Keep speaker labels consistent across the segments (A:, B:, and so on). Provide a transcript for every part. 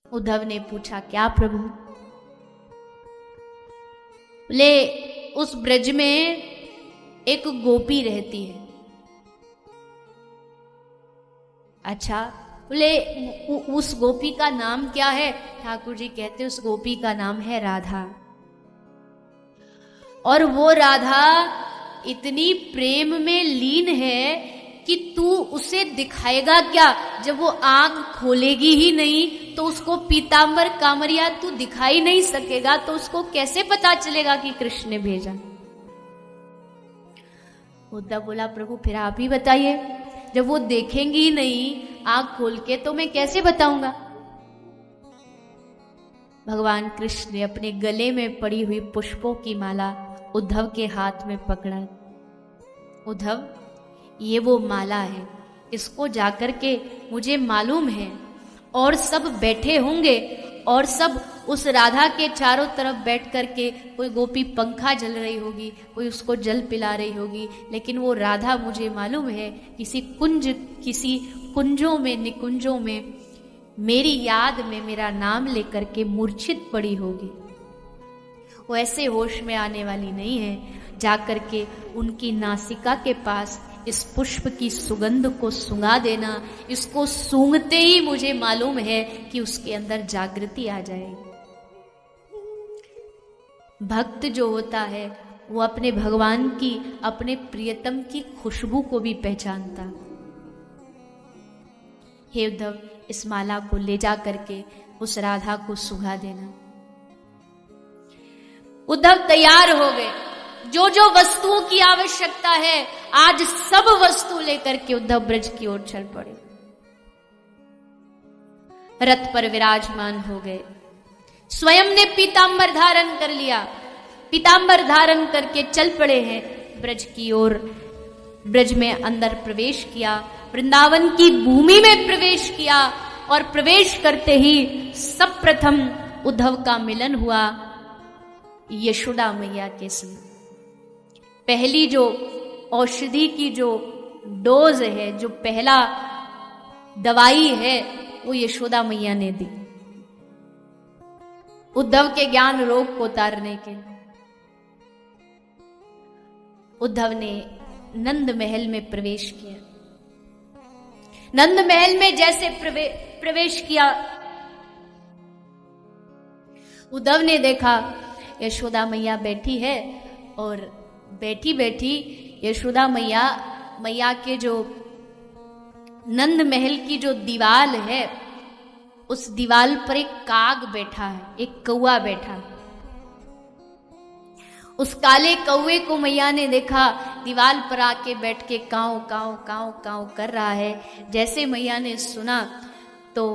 A: उद्धव ने पूछा, क्या प्रभु? बोले, उस ब्रज में एक गोपी रहती है। अच्छा, बोले उस गोपी का नाम क्या है? ठाकुर जी कहते उस गोपी का नाम है राधा। और वो राधा इतनी प्रेम में लीन है कि तू उसे दिखाएगा क्या? जब वो आंख खोलेगी ही नहीं तो उसको पीतांबर कामरिया तू दिखाई नहीं सकेगा, तो उसको कैसे पता चलेगा कि कृष्ण ने भेजा? उद्धव बोला, प्रभु फिर आप ही बताइए, जब वो देखेंगी ही नहीं आंख खोल के तो मैं कैसे बताऊंगा? भगवान कृष्ण ने अपने गले में पड़ी हुई पुष्पों की माला उद्धव के हाथ में पकड़ा। उद्धव, ये वो माला है, इसको जाकर के मुझे मालूम है और सब बैठे होंगे और सब उस राधा के चारों तरफ बैठ करके, कोई गोपी पंखा जल रही होगी, कोई उसको जल पिला रही होगी, लेकिन वो राधा मुझे मालूम है किसी कुंजों में, निकुंजों में मेरी याद में मेरा नाम लेकर के मूर्छित पड़ी होगी। वो ऐसे होश में आने वाली नहीं है। जाकर के उनकी नासिका के पास इस पुष्प की सुगंध को सूंघा देना। इसको सूंघते ही मुझे मालूम है कि उसके अंदर जागृति आ जाएगी। भक्त जो होता है वो अपने भगवान की, अपने प्रियतम की खुशबू को भी पहचानता। हे उद्धव, इस माला को ले जा करके उस राधा को सूंघा देना। उद्धव तैयार हो गए। जो जो वस्तुओं की आवश्यकता है आज सब वस्तु लेकर के उद्धव ब्रज की ओर चल पड़े। रथ पर विराजमान हो गए। स्वयं ने पीतांबर धारण कर लिया। पीतांबर धारण करके चल पड़े हैं ब्रज की ओर। ब्रज में अंदर प्रवेश किया, वृंदावन की भूमि में प्रवेश किया और प्रवेश करते ही सब प्रथम उद्धव का मिलन हुआ यशोदा मैया के संग। पहली जो औषधि की जो डोज है, जो पहला दवाई है, वो यशोदा मैया ने दी उद्धव के ज्ञान रोग को उतारने के। उद्धव ने नंद महल में प्रवेश किया। नंद महल में जैसे प्रवेश किया, उद्धव ने देखा यशोदा मैया बैठी है और बैठी बैठी यशोदा मैया के जो नंद महल की जो दीवाल है, उस दीवाल पर एक काग बैठा है, एक कौआ बैठा। उस काले कौवे को मैया ने देखा, दीवाल पर आके बैठ के काऊ काऊ काऊ काऊ कर रहा है। जैसे मैया ने सुना तो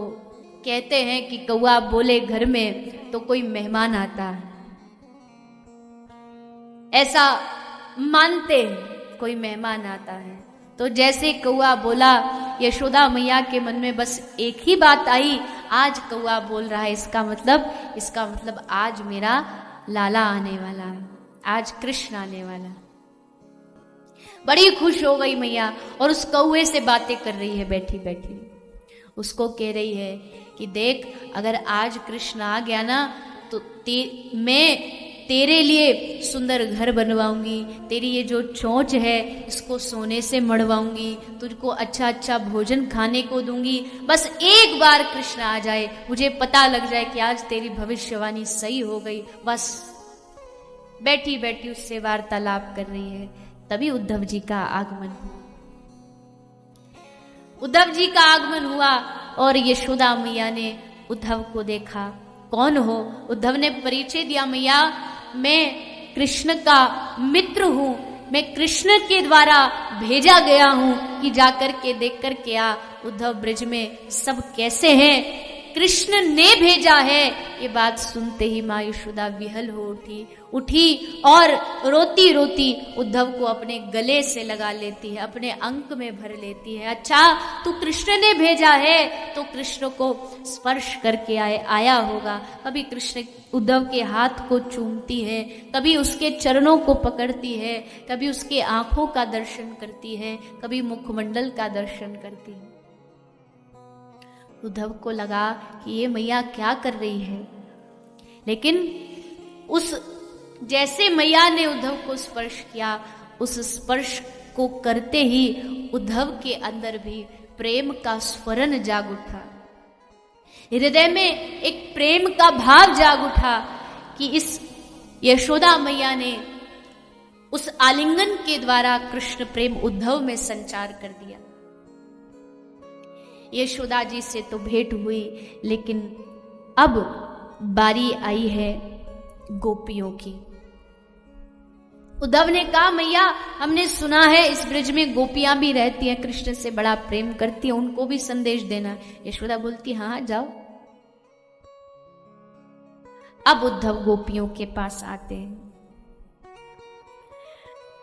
A: कहते हैं कि कौआ बोले घर में तो कोई मेहमान आता है, ऐसा मानते हैं कोई मेहमान आता है। तो जैसे कौआ बोला, यशोदा मैया के मन में बस एक ही बात आई, आज कौआ बोल रहा है, इसका मतलब आज मेरा लाला आने वाला है, आज कृष्ण आने वाला। बड़ी खुश हो गई मैया और उस कौए से बातें कर रही है बैठी बैठी। उसको कह रही है कि देख, अगर आज कृष्ण आ गया ना तो मैं तेरे लिए सुंदर घर बनवाऊंगी, तेरी ये जो चोंच है इसको सोने से मढ़वाऊंगी, तुझको अच्छा अच्छा भोजन खाने को दूंगी। बस एक बार कृष्ण आ जाए, मुझे पता लग जाए कि आज तेरी भविष्यवाणी सही हो गई। बस बैठी बैठी उससे वार्तालाप कर रही है। तभी उद्धव जी का आगमन हुआ। उद्धव जी का आगमन हुआ और यशोदा मैया ने उद्धव को देखा। कौन हो? उद्धव ने परिचय दिया, मैया मैं कृष्ण का मित्र हूं, मैं कृष्ण के द्वारा भेजा गया हूं कि जाकर के देख कर के आ उद्धव ब्रज में सब कैसे हैं, कृष्ण ने भेजा है। ये बात सुनते ही माँ यशोदा विहल हो उठी और रोती रोती उद्धव को अपने गले से लगा लेती है, अपने अंक में भर लेती है। अच्छा, तू कृष्ण ने भेजा है तो कृष्ण को स्पर्श करके आया होगा। कभी कृष्ण उद्धव के हाथ को चूमती है, कभी उसके चरणों को पकड़ती है, कभी उसके आंखों का दर्शन करती है, कभी मुखमंडल का दर्शन करती है। उद्धव को लगा कि ये मैया क्या कर रही है, लेकिन उस जैसे मैया ने उद्धव को स्पर्श किया, उस स्पर्श को करते ही उद्धव के अंदर भी प्रेम का स्वरण जाग उठा। हृदय में एक प्रेम का भाव जाग उठा कि इस यशोदा मैया ने उस आलिंगन के द्वारा कृष्ण प्रेम उद्धव में संचार कर दिया। यशोदा जी से तो भेंट हुई, लेकिन अब बारी आई है गोपियों की। उद्धव ने कहा, मैया हमने सुना है इस ब्रिज में गोपियां भी रहती हैं, कृष्ण से बड़ा प्रेम करती हैं, उनको भी संदेश देना। यशोदा बोलती, हाँ जाओ। अब उद्धव गोपियों के पास आते हैं।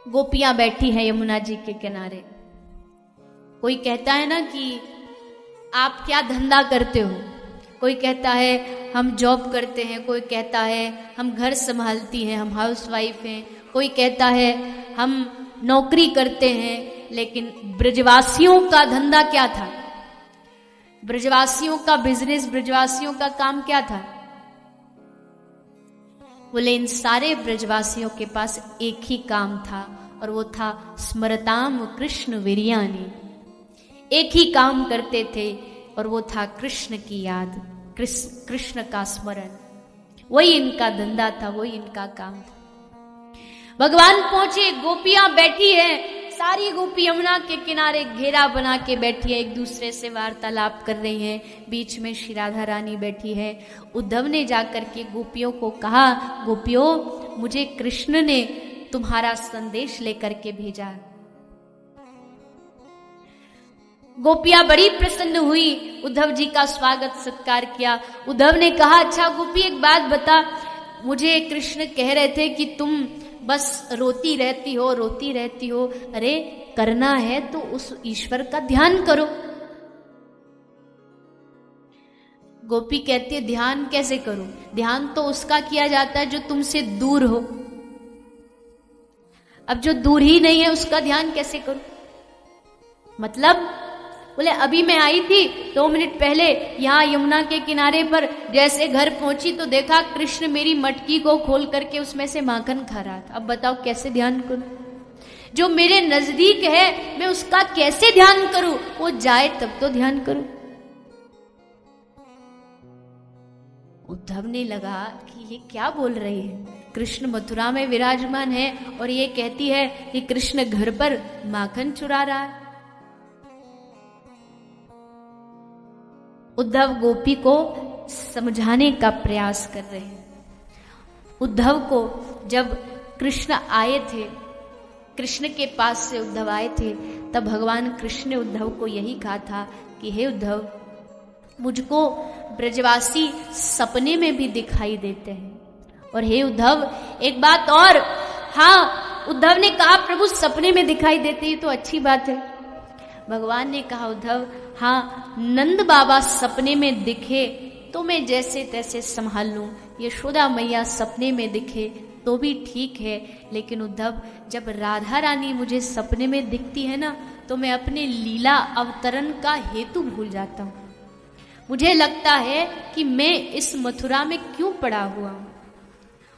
A: गोपियां बैठी हैं यमुना जी के किनारे। कोई कहता है ना कि आप क्या धंधा करते हो, कोई कहता है हम जॉब करते हैं, कोई कहता है हम घर संभालती हैं, हम हाउसवाइफ हैं, कोई कहता है हम नौकरी करते हैं। लेकिन ब्रजवासियों का धंधा क्या था? ब्रजवासियों का बिजनेस, ब्रजवासियों का काम क्या था? बोले इन सारे ब्रजवासियों के पास एक ही काम था, और वो था स्मरताम कृष्ण वीर्यानि। एक ही काम करते थे, और वो था कृष्ण की याद, कृष्ण का स्मरण। वही इनका धंधा था, वही इनका काम था। भगवान पहुंचे, गोपियां बैठी हैं, सारी गोपी यमुना के किनारे घेरा बना के बैठी है, एक दूसरे से वार्तालाप कर रही हैं। बीच में श्री राधा रानी बैठी है। उद्धव ने जाकर के गोपियों को कहा, गोपियों मुझे कृष्ण ने तुम्हारा संदेश लेकर के भेजा। गोपियां बड़ी प्रसन्न हुई, उद्धव जी का स्वागत सत्कार किया। उद्धव ने कहा, अच्छा गोपी एक बात बता, मुझे कृष्ण कह रहे थे कि तुम बस रोती रहती हो, रोती रहती हो। अरे करना है तो उस ईश्वर का ध्यान करो। गोपी कहती है, ध्यान कैसे करूं? ध्यान तो उसका किया जाता है जो तुमसे दूर हो। अब जो दूर ही नहीं है उसका ध्यान कैसे करूं? मतलब बोले अभी मैं आई थी 2 मिनट पहले यहाँ यमुना के किनारे पर, जैसे घर पहुंची तो देखा कृष्ण मेरी मटकी को खोल करके उसमें से माखन खा रहा था। अब बताओ कैसे ध्यान करूं? जो मेरे नजदीक है मैं उसका कैसे ध्यान करूं? वो जाए तब तो ध्यान करूं। उद्धव ने लगा कि ये क्या बोल रही है, कृष्ण मथुरा में विराजमान है और ये कहती है कि कृष्ण घर पर माखन चुरा रहा है। उद्धव गोपी को समझाने का प्रयास कर रहे हैं। उद्धव को जब कृष्ण आए थे, कृष्ण के पास से उद्धव आए थे, तब भगवान कृष्ण ने उद्धव को यही कहा था कि हे उद्धव, मुझको ब्रजवासी सपने में भी दिखाई देते हैं। और हे उद्धव एक बात और, हाँ उद्धव ने कहा प्रभु सपने में दिखाई देते हैं तो अच्छी बात है। भगवान ने कहा उद्धव, हाँ नंद बाबा सपने में दिखे तो मैं जैसे तैसे संभाल लूं, यशोदा मैया सपने में दिखे तो भी ठीक है, लेकिन उद्धव जब राधा रानी मुझे सपने में दिखती है ना, तो मैं अपने लीला अवतरण का हेतु भूल जाता हूं। मुझे लगता है कि मैं इस मथुरा में क्यों पड़ा हुआ हूं,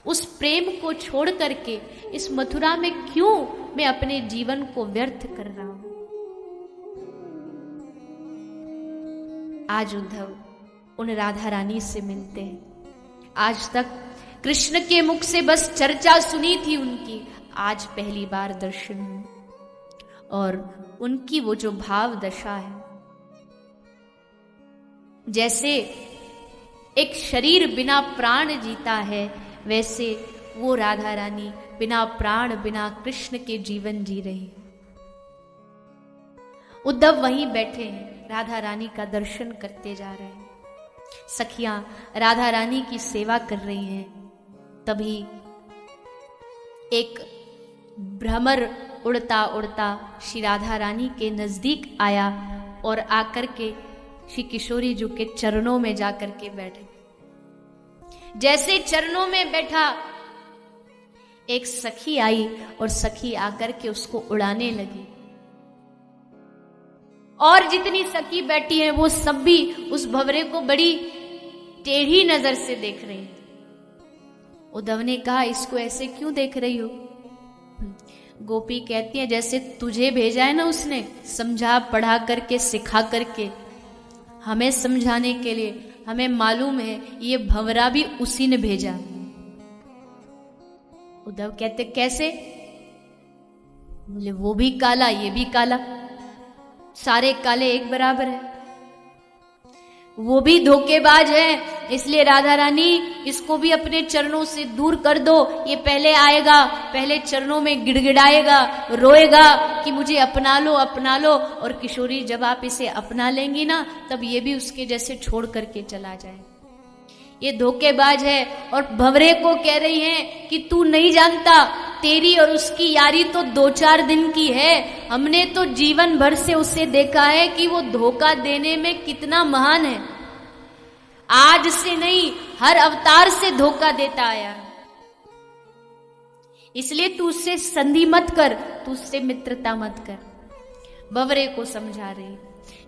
A: उस प्रेम को छोड़ करके इस मथुरा में क्यों मैं अपने जीवन को व्यर्थ कर रहा हूं। आज उद्धव उन राधा रानी से मिलते हैं। आज तक कृष्ण के मुख से बस चर्चा सुनी थी उनकी, आज पहली बार दर्शन हुए। और उनकी वो जो भाव दशा है, जैसे एक शरीर बिना प्राण जीता है, वैसे वो राधा रानी बिना प्राण बिना कृष्ण के जीवन जी रही। उद्धव वहीं बैठे हैं, राधा रानी का दर्शन करते जा रहे हैं। सखियां राधा रानी की सेवा कर रही हैं। तभी एक भ्रमर उड़ता उड़ता श्री राधा रानी के नजदीक आया और आकर के श्री किशोरी जी के चरणों में जाकर के बैठे। जैसे चरणों में बैठा, एक सखी आई और सखी आकर के उसको उड़ाने लगी। और जितनी सखी बैठी हैं वो सब भी उस भंवरे को बड़ी टेढ़ी नजर से देख रही हैं। उद्धव ने कहा, इसको ऐसे क्यों देख रही हो? गोपी कहती है, जैसे तुझे भेजा है ना उसने, समझा पढ़ा करके सिखा करके हमें समझाने के लिए, हमें मालूम है ये भंवरा भी उसी ने भेजा। उद्धव कहते, कैसे? बोले, वो भी काला ये भी काला, सारे काले एक बराबर है। वो भी धोखेबाज है, इसलिए राधा रानी इसको भी अपने चरणों से दूर कर दो। ये पहले आएगा, पहले चरणों में गिड़गिड़ाएगा, रोएगा कि मुझे अपना लो अपना लो, और किशोरी जब आप इसे अपना लेंगी ना, तब ये भी उसके जैसे छोड़ करके चला जाए। ये धोखेबाज है। और भंवरे को कह रही है कि तू नहीं जानता, तेरी और उसकी यारी तो 2-4 दिन की है, हमने तो जीवन भर से उसे देखा है कि वो धोखा देने में कितना महान है। आज से नहीं, हर अवतार से धोखा देता आया, इसलिए तू उससे संधि मत कर, तू उससे मित्रता मत कर। भंवरे को समझा रही,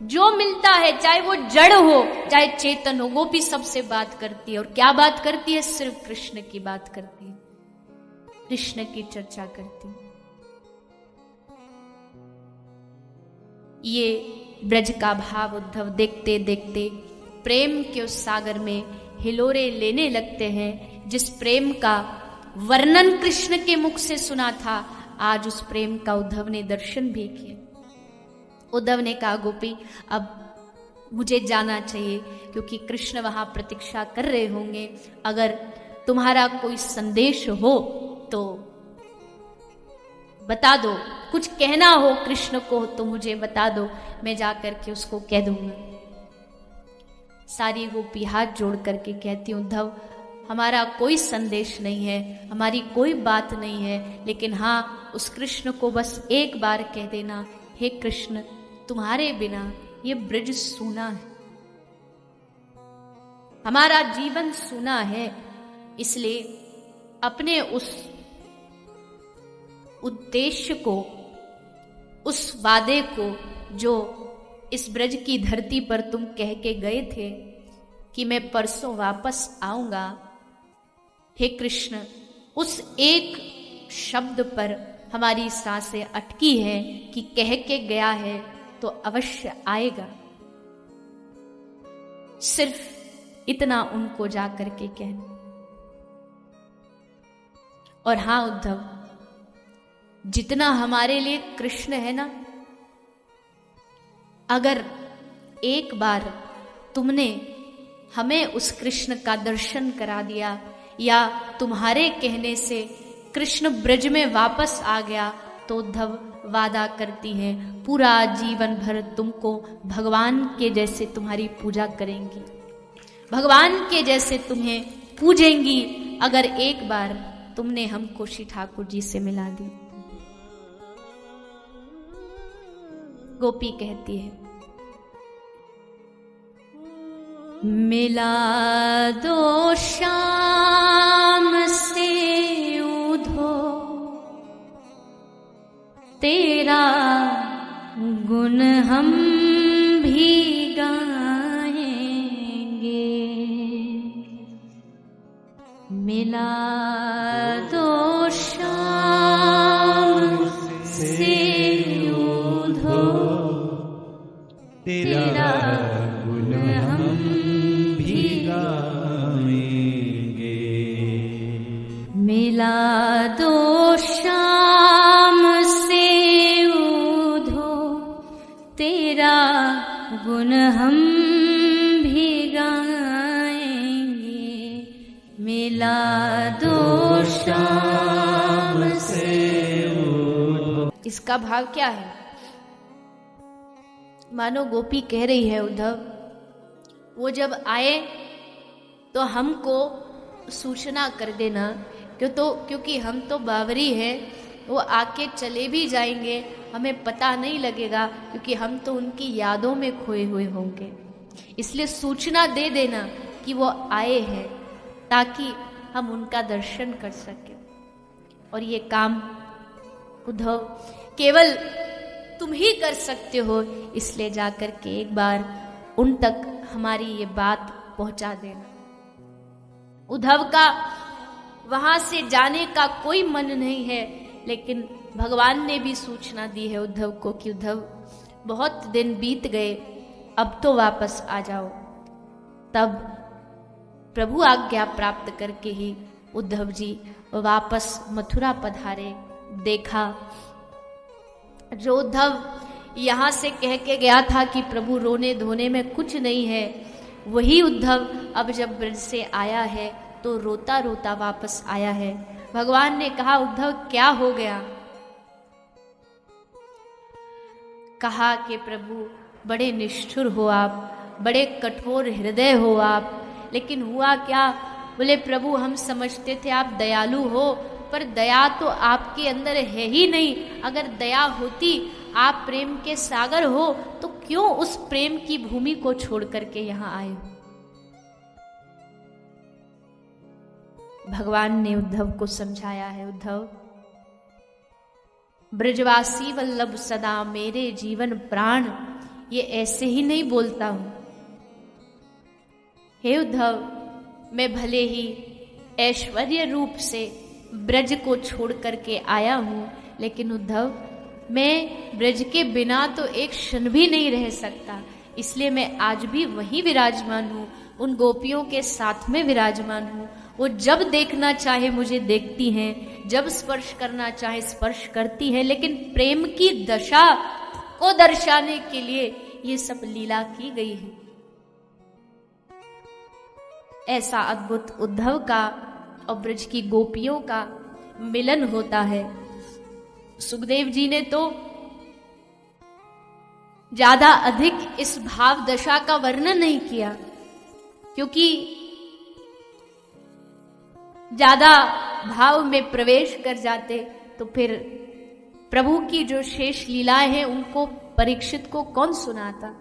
A: जो मिलता है चाहे वो जड़ हो चाहे चेतन हो, गोपी सबसे बात करती है। और क्या बात करती है? सिर्फ कृष्ण की बात करती है, कृष्ण की चर्चा करती है। ये ब्रज का भाव उद्धव देखते देखते प्रेम के उस सागर में हिलोरे लेने लगते हैं। जिस प्रेम का वर्णन कृष्ण के मुख से सुना था, आज उस प्रेम का उद्धव ने दर्शन भी किया। उद्धव ने कहा, गोपी अब मुझे जाना चाहिए, क्योंकि कृष्ण वहां प्रतीक्षा कर रहे होंगे। अगर तुम्हारा कोई संदेश हो तो बता दो, कुछ कहना हो कृष्ण को तो मुझे बता दो, मैं जाकर के उसको कह दूंगा। सारी गोपी हाथ जोड़ करके कहती, उद्धव हमारा कोई संदेश नहीं है, हमारी कोई बात नहीं है, लेकिन हाँ उस कृष्ण को बस एक बार कह देना, हे कृष्ण तुम्हारे बिना ये ब्रज सूना है, हमारा जीवन सूना है, इसलिए अपने उस उद्देश्य को, उस वादे को जो इस ब्रज की धरती पर तुम कह के गए थे कि मैं परसों वापस आऊंगा, हे कृष्ण उस एक शब्द पर हमारी सांसें अटकी है कि कह के गया है तो अवश्य आएगा। सिर्फ इतना उनको जा करके कहना। और हां उद्धव, जितना हमारे लिए कृष्ण है ना, अगर एक बार तुमने हमें उस कृष्ण का दर्शन करा दिया, या तुम्हारे कहने से कृष्ण ब्रज में वापस आ गया, तो उद्धव वादा करती है पूरा जीवन भर तुमको भगवान के जैसे तुम्हारी पूजा करेंगी, भगवान के जैसे तुम्हें पूजेंगी, अगर एक बार तुमने हमको श्री ठाकुर जी से मिला दी। गोपी कहती है, मिला दो शाम से उधो तेरा गुण हम भी गाएंगे, मिला दो शाम से उधो तेरा गुण हम भी गाएंगे, मिला दो शाम से उधो तेरा गुण हम भी गाएंगे, मिला दो शाम से उधो। इसका भाव क्या है? मानो गोपी कह रही है, उद्धव वो जब आए तो हमको सूचना कर देना, क्योंकि हम तो बावरी है, वो आके चले भी जाएंगे, हमें पता नहीं लगेगा, क्योंकि हम तो उनकी यादों में खोए हुए होंगे। इसलिए सूचना दे देना कि वो आए हैं, ताकि हम उनका दर्शन कर सकें। और ये काम उद्धव केवल तुम ही कर सकते हो, इसलिए जाकर के एक बार उन तक हमारी ये बात पहुंचा देना। उद्धव का वहां से जाने का कोई मन नहीं है, लेकिन भगवान ने भी सूचना दी है उद्धव को कि उद्धव बहुत दिन बीत गए, अब तो वापस आ जाओ। तब प्रभु आज्ञा प्राप्त करके ही उद्धव जी वापस मथुरा पधारे। देखा जो उद्धव यहां से कह के गया था कि प्रभु रोने धोने में कुछ नहीं है, वही उद्धव अब जब ब्रज से आया है तो रोता रोता वापस आया है। भगवान ने कहा उद्धव क्या हो गया? कहा कि प्रभु बड़े निष्ठुर हो आप, बड़े कठोर हृदय हो आप, लेकिन हुआ क्या? बोले प्रभु हम समझते थे आप दयालु हो, पर दया तो आपके अंदर है ही नहीं। अगर दया होती, आप प्रेम के सागर हो, तो क्यों उस प्रेम की भूमि को छोड़ करके यहां आए? भगवान ने उद्धव को समझाया है, उद्धव ब्रजवासी वल्लभ सदा मेरे जीवन प्राण, ये ऐसे ही नहीं बोलता हूं। हे उद्धव, मैं भले ही ऐश्वर्य रूप से ब्रज को छोड़ करके आया हूं, लेकिन उद्धव मैं ब्रज के बिना तो एक क्षण भी नहीं रह सकता, इसलिए मैं आज भी वहीं विराजमान हूं, उन गोपियों के साथ में विराजमान हूं। वो जब देखना चाहे मुझे देखती हैं, जब स्पर्श करना चाहे स्पर्श करती है, लेकिन प्रेम की दशा को दर्शाने के लिए ये सब लीला की गई है। ऐसा अद्भुत उद्धव का और ब्रज की गोपियों का मिलन होता है। सुखदेव जी ने तो ज्यादा अधिक इस भाव दशा का वर्णन नहीं किया, क्योंकि ज्यादा भाव में प्रवेश कर जाते तो फिर प्रभु की जो शेष लीलाएं हैं उनको परीक्षित को कौन सुनाता।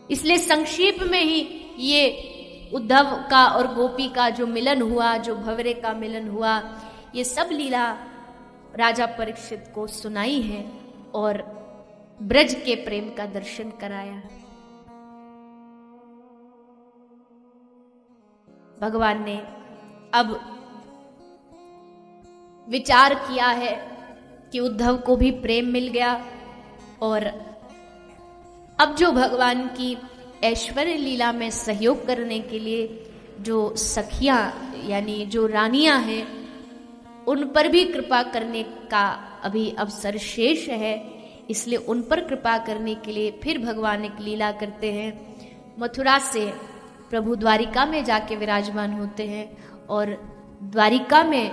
A: इसलिए संक्षेप में ही ये उद्धव का और गोपी का जो मिलन हुआ, जो भंवरे का मिलन हुआ, ये सब लीला राजा परीक्षित को सुनाई है और ब्रज के प्रेम का दर्शन कराया। भगवान ने अब विचार किया है कि उद्धव को भी प्रेम मिल गया, और अब जो भगवान की ऐश्वर्य लीला में सहयोग करने के लिए जो सखियां यानी जो रानियां हैं, उन पर भी कृपा करने का अभी अवसर शेष है। इसलिए उन पर कृपा करने के लिए फिर भगवान एक लीला करते हैं। मथुरा से प्रभु द्वारिका में जाके विराजमान होते हैं, और द्वारिका में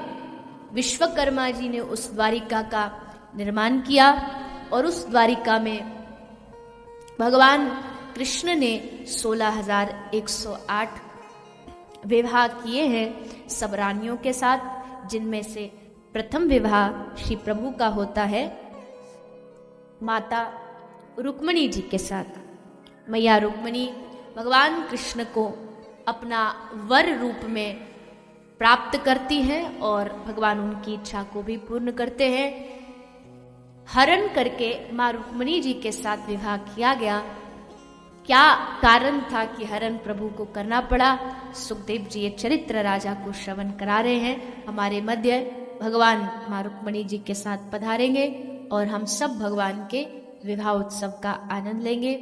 A: विश्वकर्मा जी ने उस द्वारिका का निर्माण किया, और उस द्वारिका में भगवान कृष्ण ने 16,108 विवाह किए हैं सब रानियों के साथ, जिनमें से प्रथम विवाह श्री प्रभु का होता है माता रुक्मिणी जी के साथ। मैया रुक्मिणी भगवान कृष्ण को अपना वर रूप में प्राप्त करती हैं और भगवान उनकी इच्छा को भी पूर्ण करते हैं। हरण करके मां रुक्मिणी जी के साथ विवाह किया गया। क्या कारण था कि हरण प्रभु को करना पड़ा? सुखदेव जी ये चरित्र राजा को श्रवण करा रहे हैं। हमारे मध्य भगवान मां रुक्मिणी जी के साथ पधारेंगे और हम सब भगवान के विवाह उत्सव का आनंद लेंगे।